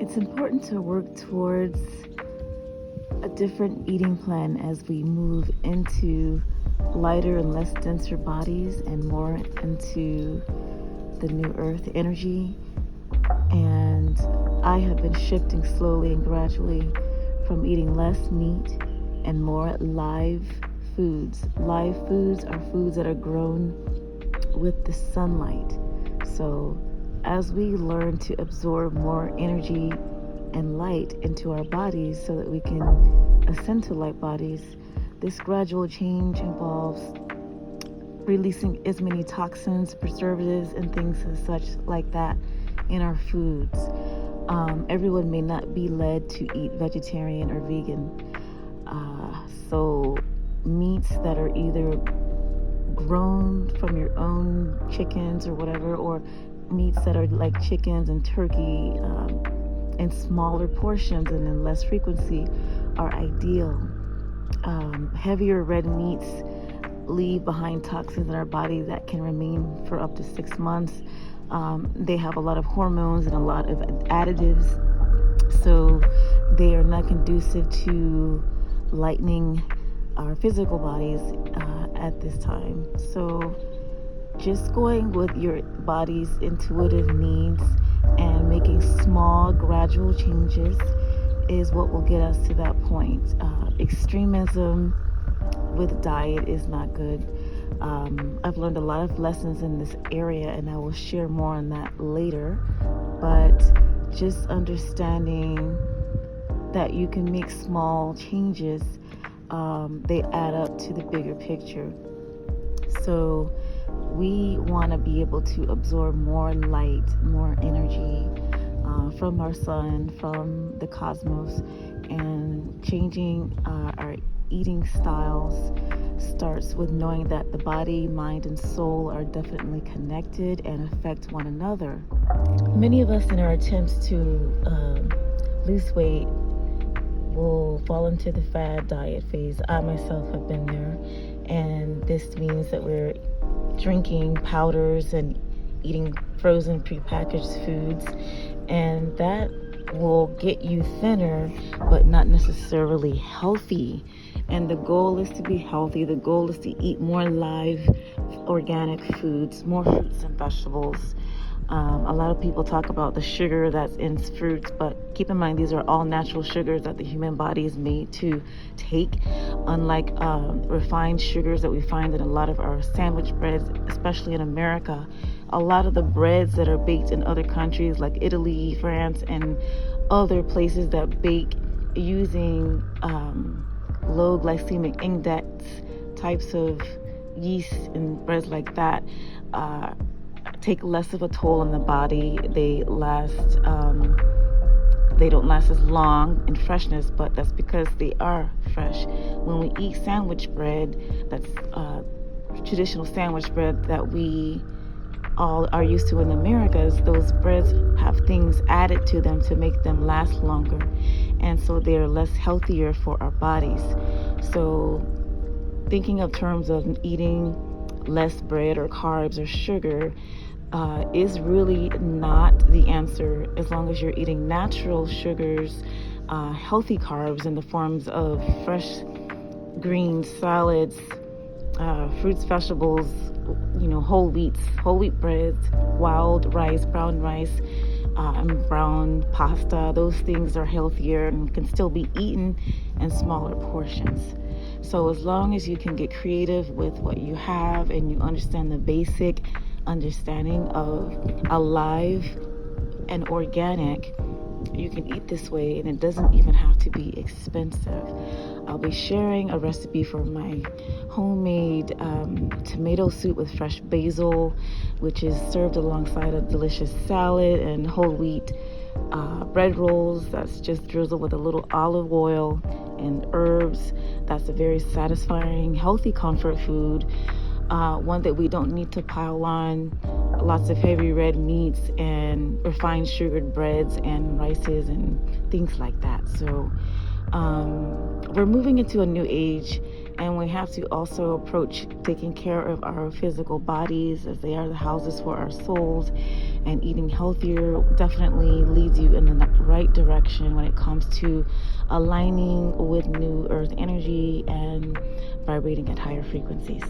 It's important to work towards a different eating plan as we move into lighter and less denser bodies and more into the new earth energy. And I have been shifting slowly and gradually from eating less meat and more live foods. Live foods are foods that are grown with the sunlight. So as we learn to absorb more energy and light into our bodies so that we can ascend to light bodies, this gradual change involves releasing as many toxins, preservatives, and things as such like that in our foods. Everyone may not be led to eat vegetarian or vegan. So meats that are either grown from your own chickens or whatever, or meats that are like chickens and turkey in smaller portions and in less frequency are ideal. Heavier red meats leave behind toxins in our body that can remain for up to 6 months. They have a lot of hormones and a lot of additives, so they are not conducive to lightening our physical bodies at this time. So just going with your body's intuitive needs and making small, gradual changes is what will get us to that point. Extremism with diet is not good. I've learned a lot of lessons in this area, and I will share more on that later. But just understanding that you can make small changes, they add up to the bigger picture. So we want to be able to absorb more light, more energy from our sun, from the cosmos, and changing our eating styles starts with knowing that the body, mind, and soul are definitely connected and affect one another. Many of us in our attempts to lose weight will fall into the fad diet phase. I myself have been there, and this means that we're drinking powders and eating frozen prepackaged foods, and that will get you thinner but not necessarily healthy. And the goal is to be healthy. The goal is to eat more live organic foods, more fruits and vegetables. A lot of people talk about the sugar that's in fruits, but keep in mind these are all natural sugars that the human body is made to take, unlike refined sugars that we find in a lot of our sandwich breads, especially in America. A lot of the breads that are baked in other countries like Italy, France, and other places that bake using low glycemic index types of yeast and breads like that take less of a toll on the body. They last, they don't last as long in freshness, but that's because they are fresh. When we eat sandwich bread, that's traditional sandwich bread that we all are used to in Americas, those breads have things added to them to make them last longer, and so they're less healthier for our bodies. So thinking of terms of eating less bread or carbs or sugar is really not the answer, as long as you're eating natural sugars, healthy carbs in the forms of fresh greens, salads, fruits, vegetables, whole wheat breads, wild rice, brown rice, and brown pasta. Those things are healthier and can still be eaten in smaller portions. So as long as you can get creative with what you have and you understand the basic understanding of alive and organic, you can eat this way, and it doesn't even have to be expensive. I'll be sharing a recipe for my homemade tomato soup with fresh basil, which is served alongside a delicious salad, and whole wheat bread rolls that's just drizzled with a little olive oil and herbs. That's a very satisfying, healthy comfort food, one that we don't need to pile on lots of heavy red meats and refined sugared breads and rices and things like that. So we're moving into a new age, and we have to also approach taking care of our physical bodies, as they are the houses for our souls, and eating healthier definitely leads you in the right right direction when it comes to aligning with new earth energy and vibrating at higher frequencies.